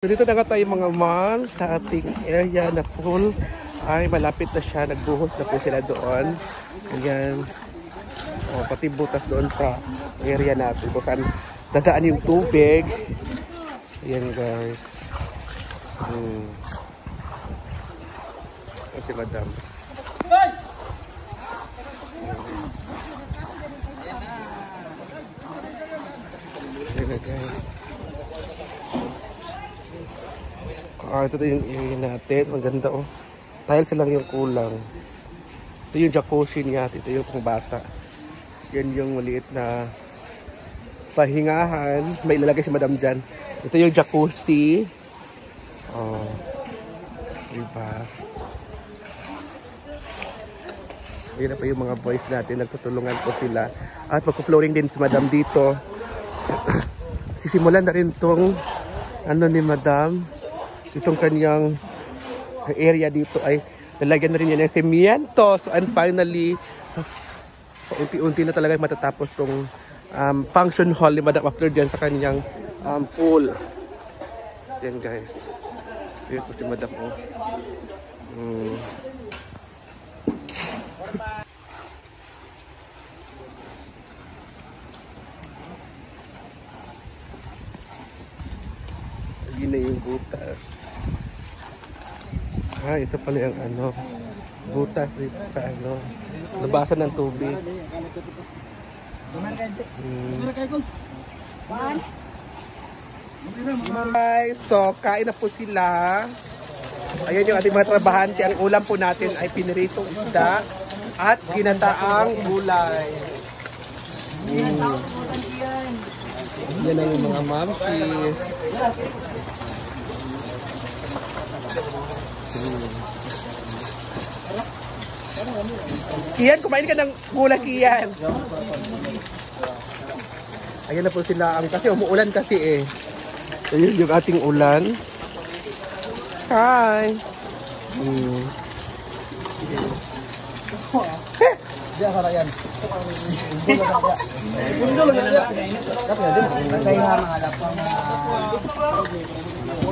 So dito na nga tayo mga ma'am sa ating area na pool ay malapit na siya, nagbuhos na po sila doon. Ayan, pati butas doon sa area natin kung saan dadaan yung tubig. Ayan guys. Si madam. Ayan na guys. Ito yung area natin. Maganda oh. Tiles lang yung kulang. Ito yung jacuzzi niya. Ito yung pang bata. Yan yung maliit na pahingahan. May ilalagay si madam dyan. Ito yung jacuzzi. Oh. Diba? Ayan na pa yung mga boys natin. Nagtutulungan po sila. At magpo-flooring din si madam dito. Sisimulan na rin tong ano ni madam. Itong kanyang area dito ay lalagyan na rin yan ng semientos. And finally, unti-unti na talaga matatapos tong function hall ni madam after dyan sa kanyang pool. Yan guys. Ayan po si madam oh. Yun na yung butas. Ito pala yung ano, butas dito sa ano, labasan ng tubig. Guys, so kain na po sila. Ayan yung ating mga trabahante. Ang ulam po natin ay piniritong isda at ginataang gulay. Yan na yung mga mamsis. Kian, kumain ka ng gulay, Kian. Ayan na po sila. Kasi umuulan kasi eh. Ayan yung ating ulan. Hi! Diya ka yan. Bundo lang yan. Tapi na din. Nagkaya mga lapang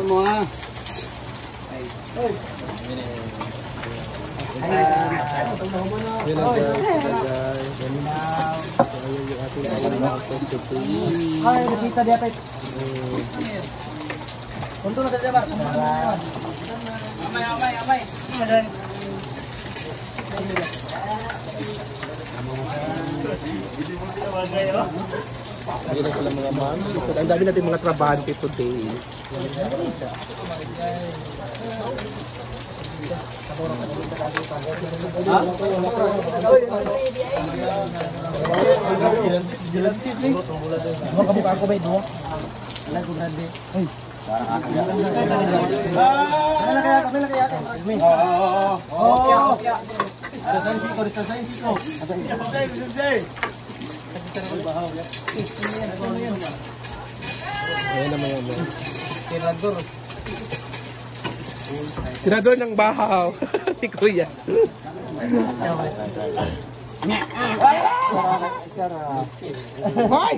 mo ha. Ay, nakita dia pa. Punto na dali ba? Amay. Hindi na sila mga ma'am. Ang dami natin mga trabahante today. Ayan naman yan. Tirador ng bahaw. Si Kuya. Hoy!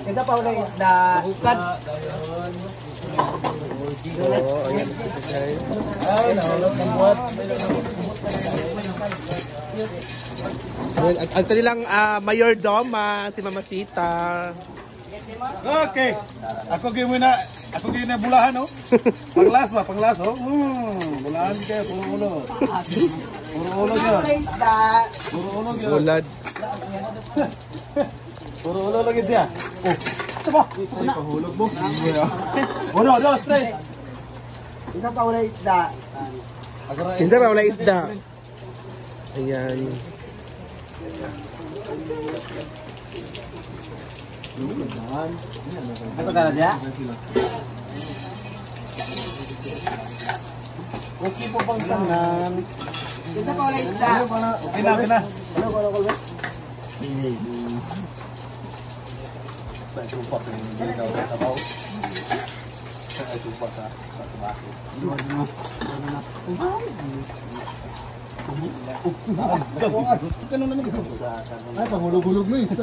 Kita pa ulit isda. So, ayan po guys. Ay, nahulog ng buhat. Ang kanilang mayordoma, si Mama Sita. Okay. Ako gina bulahan oh. Panglas oh. Bulahan kayo puro ulo. Puro ulo niyo. Puro ulo niyo. Bulad. Puro ulo lagi siya. Oh. Tama. Pahulog mo. Uno, dos, tres. Isa pa ulit isda. Kinsa pa wala isda. Ayan. Ito ka na dya? Okay po pang tanan. Isa pa ulit isda. Okay na. Ano? Ay, supa sa baso. Ay, pahulog-hulog mo isa.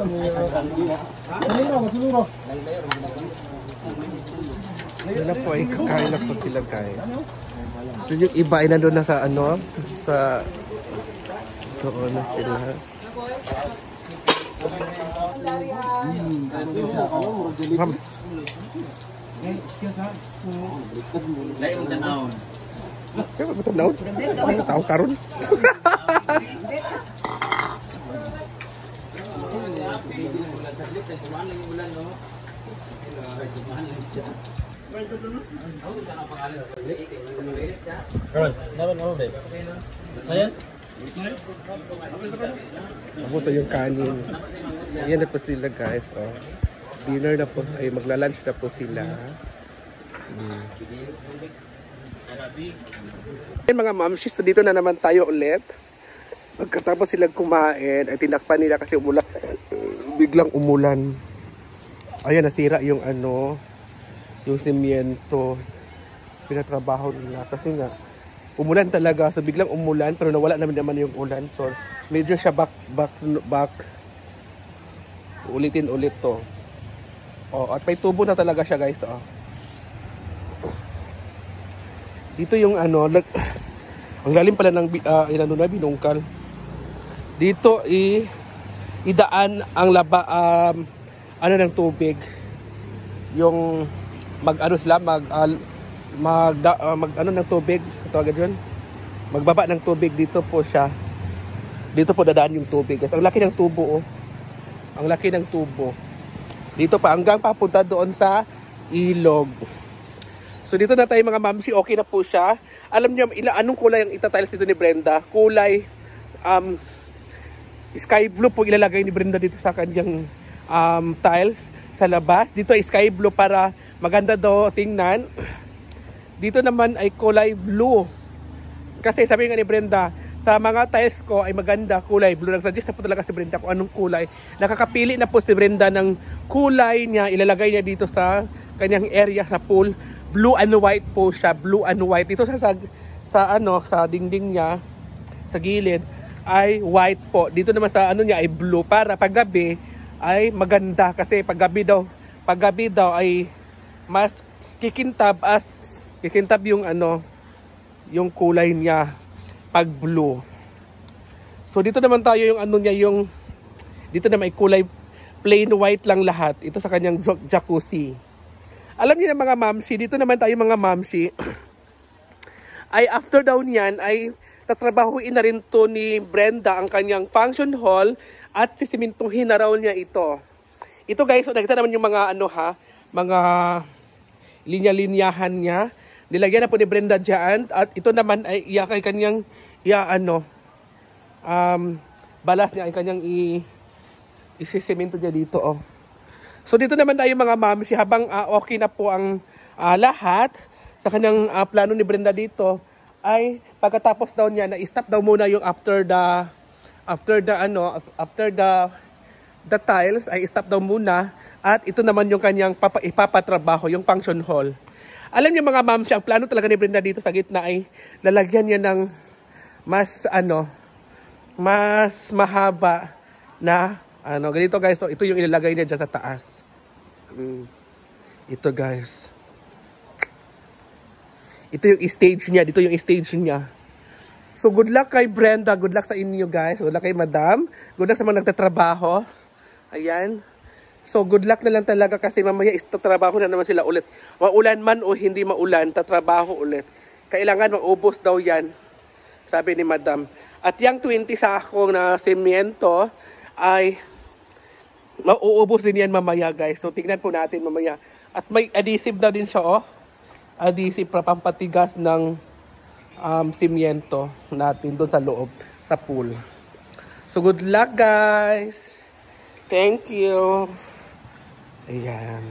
Saliro, masuluro. Yun na po ay kakain na po sila guys. So yung iba ay nandun na sa ano, sa doon na sila. Ma'am. Lain mo tanawon. Kaya ba tanawon? Ang tao karon. Ako to yung kanin. Yan na po sila guys. Oh. Dinner na po. Ay magla-lunch na po sila. Ay mga mamshis, so dito na naman tayo ulit. Pagkatapos silang kumain ay tinakpan nila kasi umulan. Biglang umulan. Ayan, nasira yung ano, yung simiento. Pinatrabaho nila kasi nga umulan talaga, so biglang umulan pero nawala naman yung ulan, so medyo siya back ulitin ulit to. Oh, at may tubo na talaga siya guys. Oh. Dito yung ano, ang lalim pala ng inano na binungkal. Dito idaan ang laba ano ng tubig. Yung mag-ano sila mag ano ng tubig, tawag diyan. Magbaba ng tubig dito po siya. Dito po dadaan yung tubig. Guys, ang laki ng tubo oh. Ang laki ng tubo. Dito pa hanggang papunta doon sa ilog. So dito na tayo mga mamsi, okay na po siya. Alam niyo anong kulay ang itatiles dito ni Brenda? Kulay sky blue po ilalagay ni Brenda dito sa kanyang tiles sa labas. Dito ay sky blue para maganda daw tingnan. Dito naman ay kulay blue. Kasi sabi nga ni Brenda, sa mga tiles ko ay maganda kulay blue. Nag-suggest na po talaga si Brenda kung anong kulay. Nakakapili na po si Brenda ng kulay niya. Ilalagay niya dito sa kanyang area sa pool. Blue and white po siya. Blue and white. Dito sa dingding niya, sa gilid, ay white po. Dito naman sa ano niya ay blue. Para paggabi ay maganda. Kasi paggabi daw ay mas kikintab yung ano, yung kulay niya pag blue. So dito naman tayo yung ano niya, yung dito naman ay kulay plain white lang lahat. Ito sa kanyang jacuzzi. Alam niyo na mga mamsi, dito naman tayo mga mamsi ay after daw niyan ay tatrabahuin na rin to ni Brenda ang kanyang function hall at sisimintuhin na raw niya ito. Ito guys, so nakita naman yung mga ano mga linya-linyahan niya. Nilagyan na po ni Brenda dyan. At ito naman ay kay kanyang balas niya ay kanyang isisemento niya dito. Oh. So dito naman tayo mga mamsi, habang okay na po ang lahat sa kanyang plano ni Brenda dito, ay pagkatapos daw niya na stop daw muna yung after the tiles ay stop daw muna, at ito naman yung kanyang ipapatrabaho, yung function hall. Alam niyo mga ma'am, ang plano talaga ni Brenda dito sa gitna ay lalagyan niya ng mas mahaba na ganito guys. So ito yung ilalagay niya dyan sa taas. Ito guys. Ito yung stage niya. Dito yung stage niya. So good luck kay Brenda. Good luck sa inyo guys. Good luck kay Madam. Good luck sa mga nagtatrabaho. Ayan. So good luck na lang talaga kasi mamaya tatrabaho na naman sila ulit. Maulan man o hindi maulan, tatrabaho ulit. Kailangan maubos daw yan, sabi ni Madam. At yung 20 sako na semento ay mauubos din yan mamaya guys. So tingnan po natin mamaya. At may adhesive na din siya oh. Adhesive para pampatigas ng semento natin doon sa loob, sa pool. So good luck guys. Thank you. Ayan.